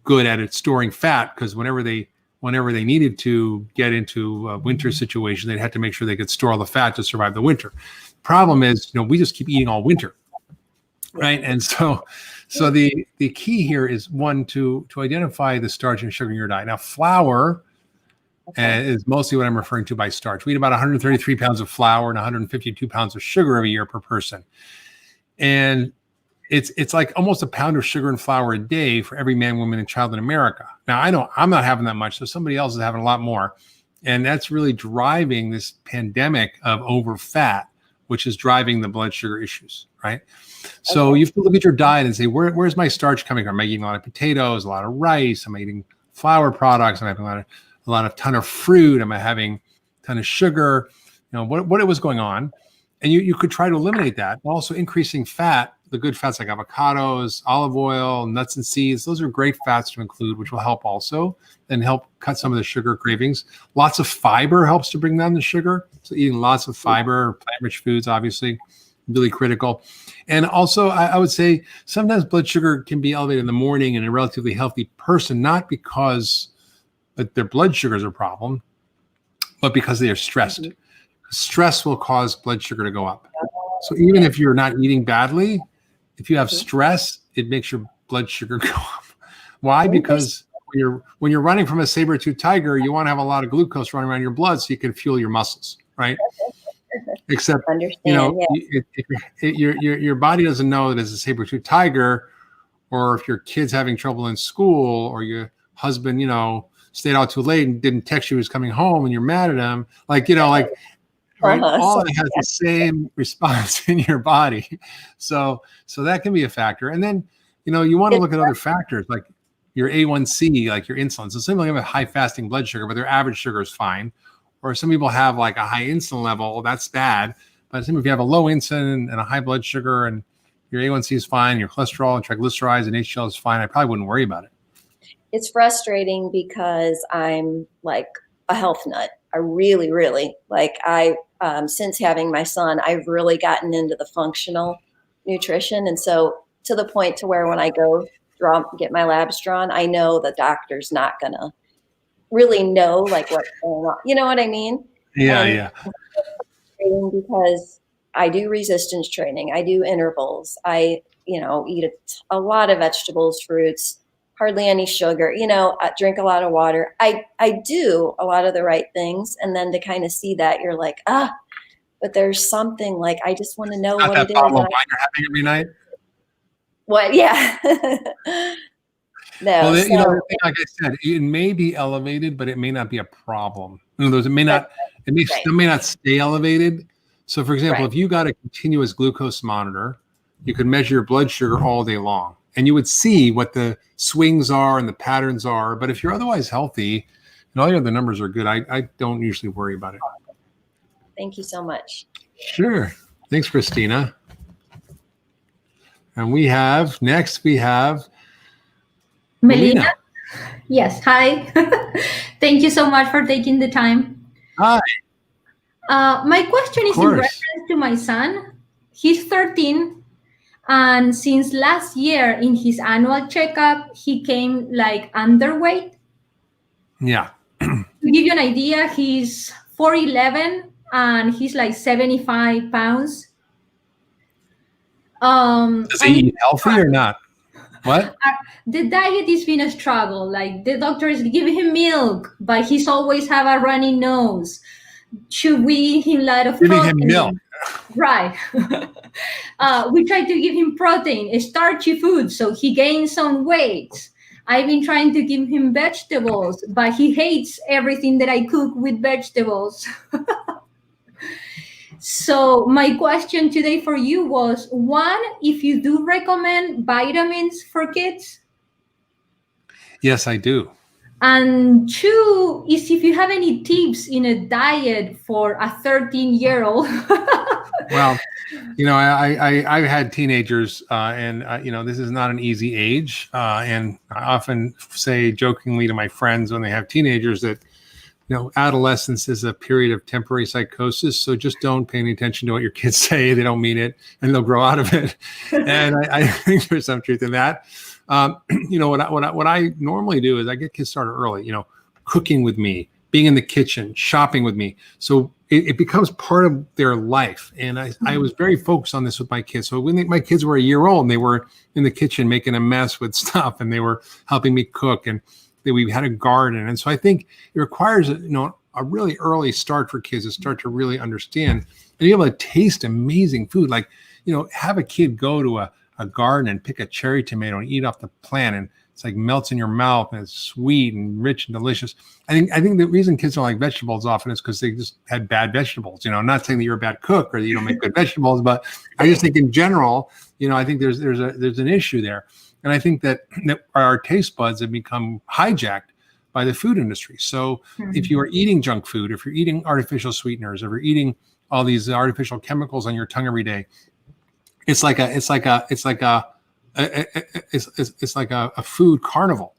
good at storing fat because whenever they needed to get into a winter situation, they'd have to make sure they could store all the fat to survive the winter. Problem is, we just keep eating all winter, right? And so the key here is one to identify the starch and sugar in your diet. Now, flour is mostly what I'm referring to by starch. We eat about 133 pounds of flour and 152 pounds of sugar every year per person, and it's like almost a pound of sugar and flour a day for every man, woman, and child in America. Now, I'm not having that much, so somebody else is having a lot more. And that's really driving this pandemic of over fat, which is driving the blood sugar issues, right? So you have to look at your diet and say, where's my starch coming from? Am I eating a lot of potatoes, a lot of rice? Am I eating flour products? Am I having a ton of fruit? Am I having a ton of sugar? What was going on? And you could try to eliminate that. Also increasing fat, the good fats like avocados, olive oil, nuts and seeds. Those are great fats to include, which will help also and help cut some of the sugar cravings. Lots of fiber helps to bring down the sugar. So eating lots of fiber, plant-rich foods, obviously, really critical. And also, I would say sometimes blood sugar can be elevated in the morning in a relatively healthy person, not because their blood sugar is a problem, but because they are stressed. stress will cause blood sugar to go up. So even if you're not eating badly, if you have stress, it makes your blood sugar go up. Why? Because when you're running from a saber-toothed tiger, you want to have a lot of glucose running around your blood so you can fuel your muscles, right? Except, your body doesn't know that it's a saber-toothed tiger, or if your kid's having trouble in school, or your husband, stayed out too late and didn't text you he was coming home and you're mad at him. Right? All of it has the same response in your body. So that can be a factor. And then, you want to look at other factors like your A1C, like your insulin. So some people have a high fasting blood sugar, but their average sugar is fine. Or some people have like a high insulin level, that's bad. But if you have a low insulin and a high blood sugar and your A1C is fine, your cholesterol and triglycerides and HDL is fine, I probably wouldn't worry about it. It's frustrating because I'm like a health nut. I really, really since having my son, I've really gotten into the functional nutrition. And so to the point to where when I go get my labs drawn, I know the doctor's not going to really know like what's going on. You know what I mean? Yeah. Because I do resistance training. I do intervals. I, eat a lot of vegetables, fruits, hardly any sugar, I drink a lot of water. I do a lot of the right things. And then to kind of see that you're like, but there's something like, I just want to know what it is. Bottle of wine you're having every night? What? Yeah. No. Well, like I said, it may be elevated, but it may not be a problem. In other words, still may not stay elevated. So for example, if you got a continuous glucose monitor, you could measure your blood sugar all day long and you would see what the swings are and the patterns are. But if you're otherwise healthy and all your other numbers are good, I don't usually worry about it. Thank you so much. Sure. Thanks, Christina. And next we have Melina. Yes. Hi. Thank you so much for taking the time. Hi. My question is in reference to my son. He's 13. And since last year in his annual checkup, he came like underweight. Yeah. To give you an idea, he's 4'11" and he's like 75 pounds. Does he eat healthy or not? What? The diet has been a struggle. Like the doctor is giving him milk, but he's always have a runny nose. Should we give him a lot of protein? Giving him milk. Right. We try to give him protein, starchy food, so he gains some weight. I've been trying to give him vegetables, but he hates everything that I cook with vegetables. So my question today for you was, one, if you do recommend vitamins for kids? Yes, I do. And two is if you have any tips in a diet for a 13-year-old. Well, I've had teenagers and this is not an easy age. And I often say jokingly to my friends when they have teenagers that, adolescence is a period of temporary psychosis. So just don't pay any attention to what your kids say. They don't mean it and they'll grow out of it. And I think there's some truth in that. What I normally do is I get kids started early, cooking with me, being in the kitchen, shopping with me. So it becomes part of their life. And I was very focused on this with my kids. So when my kids were a year old and they were in the kitchen making a mess with stuff and they were helping me cook and we had a garden. And so I think it requires, a really early start for kids to start to really understand and be able to taste amazing food. Like, have a kid go to a garden and pick a cherry tomato and eat off the plant. And it's like melts in your mouth and it's sweet and rich and delicious. I think the reason kids don't like vegetables often is because they just had bad vegetables. I'm not saying that you're a bad cook or that you don't make good vegetables, but I just think in general, I think there's an issue there. And I think that our taste buds have become hijacked by the food industry. So if you are eating junk food, if you're eating artificial sweeteners, if you're eating all these artificial chemicals on your tongue every day, it's like a food carnival.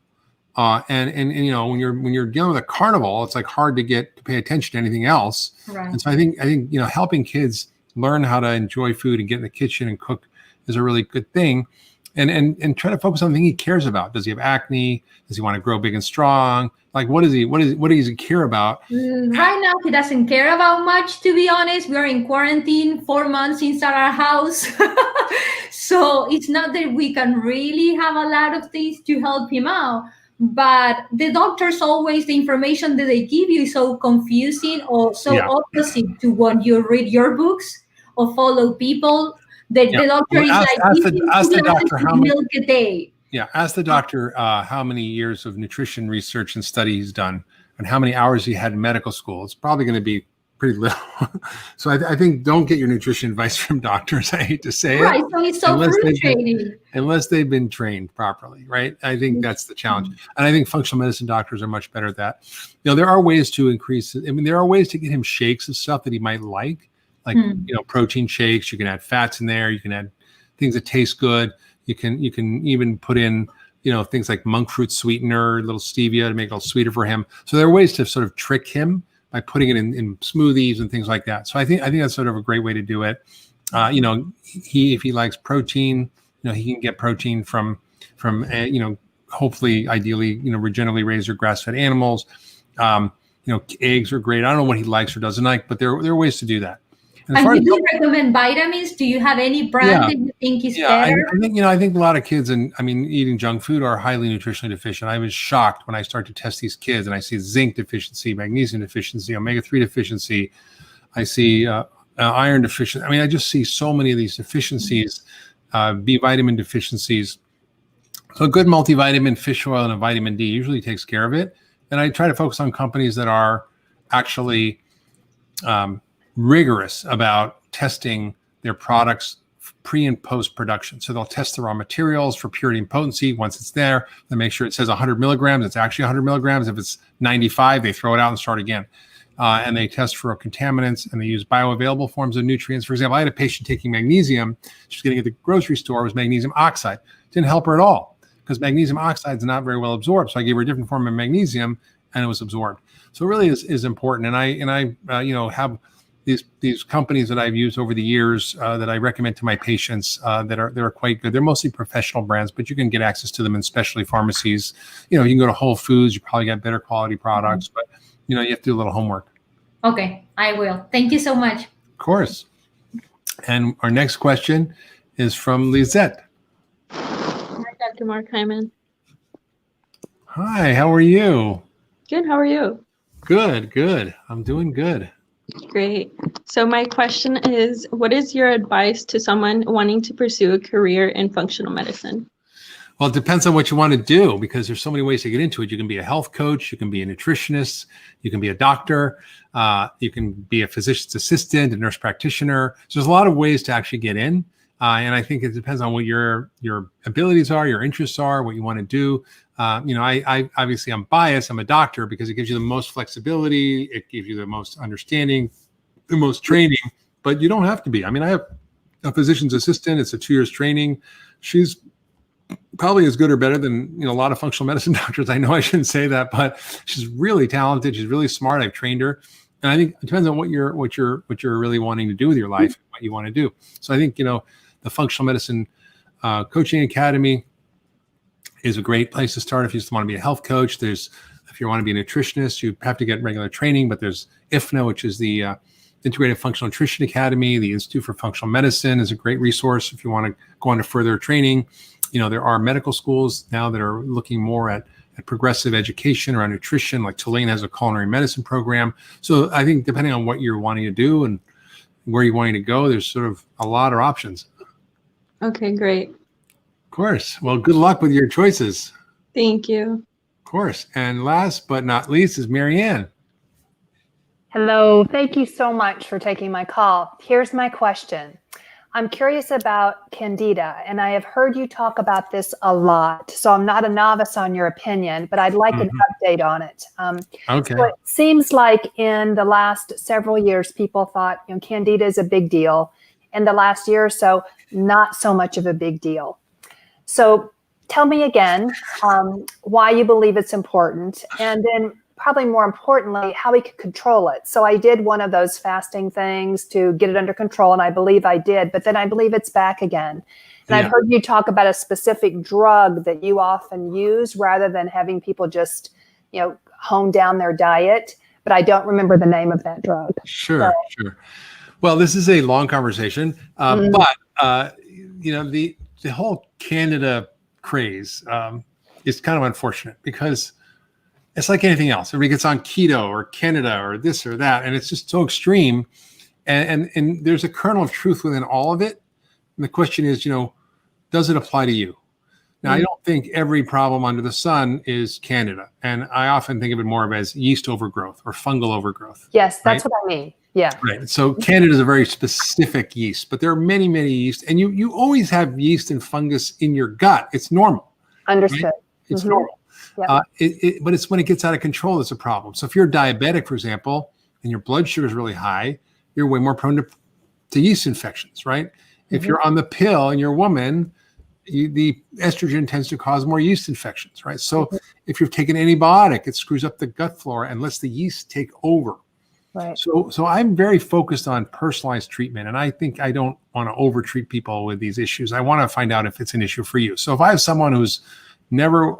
And when you're dealing with a carnival, it's like hard to pay attention to anything else. Right. And so I think helping kids learn how to enjoy food and get in the kitchen and cook is a really good thing. and try to focus on the thing he cares about. Does he have acne? Does he want to grow big and strong? Like, what does he care about? Right now, he doesn't care about much, to be honest. We are in quarantine, 4 months inside our house. So it's not that we can really have a lot of things to help him out. But the doctors always, the information that they give you is so confusing or so opposite to what you read your books or follow people. The doctor is ask the doctor how many milk a day. Yeah, ask the doctor how many years of nutrition research and study he's done and how many hours he had in medical school. It's probably going to be pretty little. So I think don't get your nutrition advice from doctors. I hate to say it. Right, so it's so frustrating. Unless they've been trained properly, right? I think that's the challenge. And I think functional medicine doctors are much better at that. There are ways to increase it. I mean, there are ways to get him shakes of stuff that he might like protein shakes. You can add fats in there. You can add things that taste good. You can even put in, things like monk fruit sweetener, little stevia to make it a little sweeter for him. So there are ways to sort of trick him by putting it in smoothies and things like that. So I think that's sort of a great way to do it. If he likes protein, he can get protein from hopefully, ideally, regeneratively raised or grass-fed animals. Eggs are great. I don't know what he likes or doesn't like, but there are ways to do that. And you do recommend vitamins? Do you have any brand that you think is better? I think a lot of kids eating junk food are highly nutritionally deficient. I was shocked when I started to test these kids and I see zinc deficiency, magnesium deficiency, omega-3 deficiency. I see iron deficiency. I just see so many of these deficiencies, B vitamin deficiencies. So a good multivitamin, fish oil, and a vitamin D usually takes care of it. And I try to focus on companies that are actually rigorous about testing their products pre and post production. So they'll test the raw materials for purity and potency. Once it's there, they make sure it says 100 milligrams. It's actually 100 milligrams. If it's 95, they throw it out and start again. And they test for contaminants and they use bioavailable forms of nutrients. For example, I had a patient taking magnesium. She was getting at the grocery store. It was magnesium oxide. Didn't help her at all because magnesium oxide is not very well absorbed. So I gave her a different form of magnesium and it was absorbed. So it really is important. And I have these companies that I've used over the years that I recommend to my patients that are quite good. They're mostly professional brands, but you can get access to them in specialty pharmacies. You can go to Whole Foods. You probably get better quality products, but you have to do a little homework. Okay, I will. Thank you so much. Of course. And our next question is from Lisette. Hi, Dr. Mark Hyman. Hi, how are you? Good, how are you? Good. I'm doing good. Great. So my question is, what is your advice to someone wanting to pursue a career in functional medicine? Well, it depends on what you want to do because there's so many ways to get into it. You can be a health coach, you can be a nutritionist, you can be a doctor, you can be a physician's assistant, a nurse practitioner. So there's a lot of ways to actually get in. And I think it depends on what your abilities are, your interests are, what you want to do. I obviously I'm biased. I'm a doctor because it gives you the most flexibility. It gives you the most understanding, the most training, but you don't have to be. I have a physician's assistant. It's a 2 years training. She's probably as good or better than a lot of functional medicine doctors. I know I shouldn't say that, but she's really talented. She's really smart. I've trained her. And I think it depends on what you're really wanting to do with your life, what you want to do. So I think, the Functional Medicine Coaching Academy is a great place to start if you just want to be a health coach. If you want to be a nutritionist, you have to get regular training, but there's IFNA, which is the Integrated Functional Nutrition Academy. The Institute for Functional Medicine is a great resource if you want to go on to further training. There are medical schools now that are looking more at progressive education around nutrition, like Tulane has a culinary medicine program. So I think depending on what you're wanting to do and where you're wanting to go, there's sort of a lot of options. Okay, great. Of course. Well, good luck with your choices. Thank you. Of course. And last but not least is Marianne. Hello. Thank you so much for taking my call. Here's my question. I'm curious about Candida, and I have heard you talk about this a lot. So I'm not a novice on your opinion, but I'd like an update on it. Okay. So it seems like in the last several years, people thought, Candida is a big deal. In the last year or so, not so much of a big deal. So tell me again why you believe it's important, and then probably more importantly, how we could control it. So I did one of those fasting things to get it under control, and I believe I did, but then I believe it's back again. And I've heard you talk about a specific drug that you often use rather than having people just, hone down their diet. But I don't remember the name of that drug. Sure. Well, this is a long conversation, but the whole Candida craze is kind of unfortunate because it's like anything else. Everybody gets on keto or Candida or this or that, and it's just so extreme. And there's a kernel of truth within all of it. And the question is, does it apply to you? Now, I don't think every problem under the sun is Candida. And I often think of it more of as yeast overgrowth or fungal overgrowth. Yes, that's what I mean. Yeah. Right. So Candida is a very specific yeast, but there are many, many yeast. And you always have yeast and fungus in your gut. It's normal. Understood. Right? It's normal. Yep. But it's when it gets out of control that's a problem. So if you're diabetic, for example, and your blood sugar is really high, you're way more prone to yeast infections, right? If you're on the pill and you're a woman, the estrogen tends to cause more yeast infections, right? So if you've taken antibiotic, it screws up the gut flora and lets the yeast take over. Right. So I'm very focused on personalized treatment, and I think I don't want to overtreat people with these issues. I want to find out if it's an issue for you. So if I have someone who's never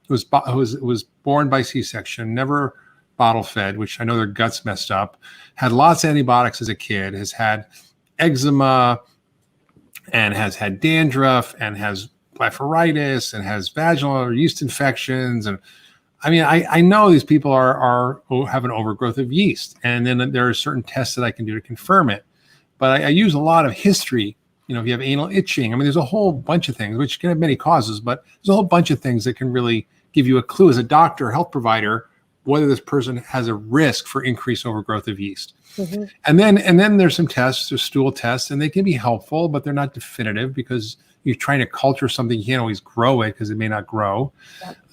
was born by C-section, never bottle fed, which I know their guts messed up, had lots of antibiotics as a kid, has had eczema, and has had dandruff, and has blepharitis, and has vaginal or yeast infections, and I know these people have an overgrowth of yeast, and then there are certain tests that I can do to confirm it. But I use a lot of history. If you have anal itching, there's a whole bunch of things, which can have many causes, but there's a whole bunch of things that can really give you a clue as a doctor or health provider whether this person has a risk for increased overgrowth of yeast. And then there's some tests, there's stool tests, and they can be helpful, but they're not definitive because you're trying to culture something, you can't always grow it because it may not grow.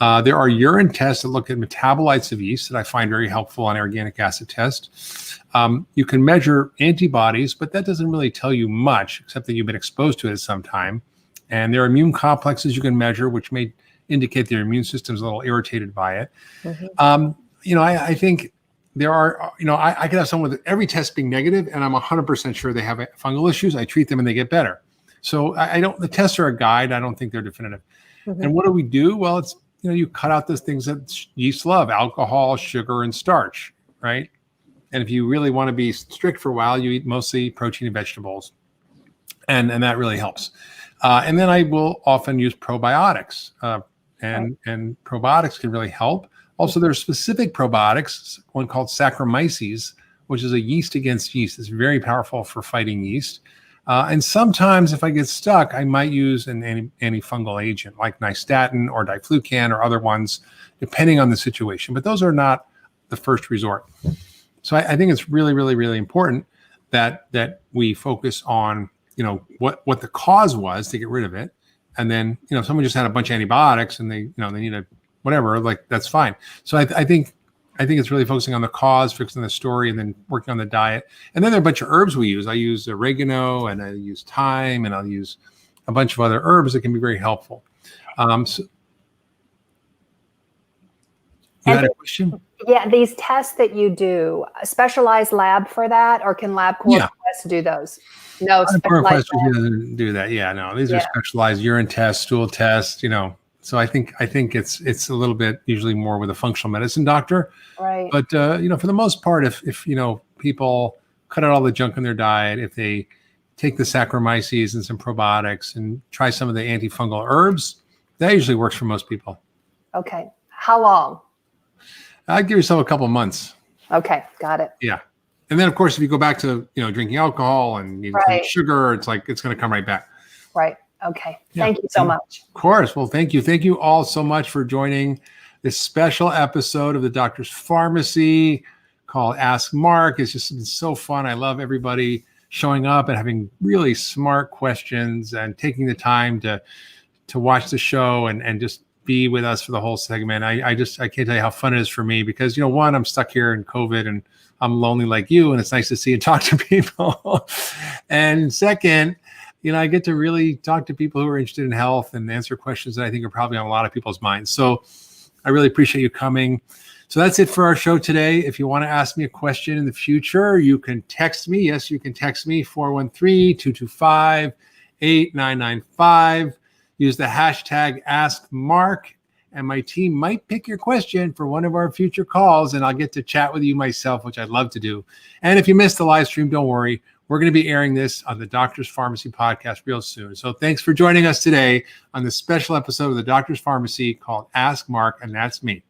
There are urine tests that look at metabolites of yeast that I find very helpful on organic acid test. You can measure antibodies, but that doesn't really tell you much except that you've been exposed to it at some time. And there are immune complexes you can measure, which may indicate their immune system's a little irritated by it. I think there are, I could have someone with every test being negative and I'm 100% sure they have fungal issues. I treat them and they get better. So the tests are a guide. I don't think they're definitive. And what do we do? Well, it's, you cut out those things that yeast love: alcohol, sugar, and starch, right? And if you really want to be strict for a while, you eat mostly protein and vegetables. And that really helps. And then I will often use probiotics. And probiotics can really help. Also, there are specific probiotics, one called Saccharomyces, which is a yeast against yeast. It's very powerful for fighting yeast. And sometimes if I get stuck, I might use an antifungal agent like nystatin or diflucan or other ones, depending on the situation. But those are not the first resort. So I think it's really, really, really important that we focus on, what the cause was to get rid of it. And then, if someone just had a bunch of antibiotics and they need a whatever, like that's fine. So I think it's really focusing on the cause, fixing the story, and then working on the diet. And then there are a bunch of herbs we use. I use oregano, and I use thyme, and I'll use a bunch of other herbs that can be very helpful. So you had a question? Yeah, these tests that you do, a specialized lab for that, or can LabCorp tests do those? No, specialized lab doesn't do that. Yeah, no, these are specialized urine tests, stool tests, So I think it's a little bit usually more with a functional medicine doctor, right? But for the most part, if people cut out all the junk in their diet, if they take the Saccharomyces and some probiotics and try some of the antifungal herbs, that usually works for most people. Okay, how long? I'd give yourself a couple of months. Okay, got it. Yeah, and then of course, if you go back to drinking alcohol and eating sugar, it's going to come right back. Right. Okay. Thank you so much. Of course. Well, thank you. Thank you all so much for joining this special episode of the Doctor's Pharmacy called Ask Mark. It's just been so fun. I love everybody showing up and having really smart questions and taking the time to watch the show and just be with us for the whole segment. I can't tell you how fun it is for me because, one, I'm stuck here in COVID and I'm lonely like you, and it's nice to see and talk to people. And second, I get to really talk to people who are interested in health and answer questions that I think are probably on a lot of people's minds. So I really appreciate you coming. So that's it for our show today. If you want to ask me a question in the future, you can text me. Yes, you can text me 413-225-8255. 8995. Use the hashtag AskMark, and my team might pick your question for one of our future calls, and I'll get to chat with you myself, which I'd love to do. And if you missed the live stream, don't worry. We're going to be airing this on the Doctor's Pharmacy podcast real soon. So thanks for joining us today on this special episode of the Doctor's Pharmacy called Ask Mark, and that's me.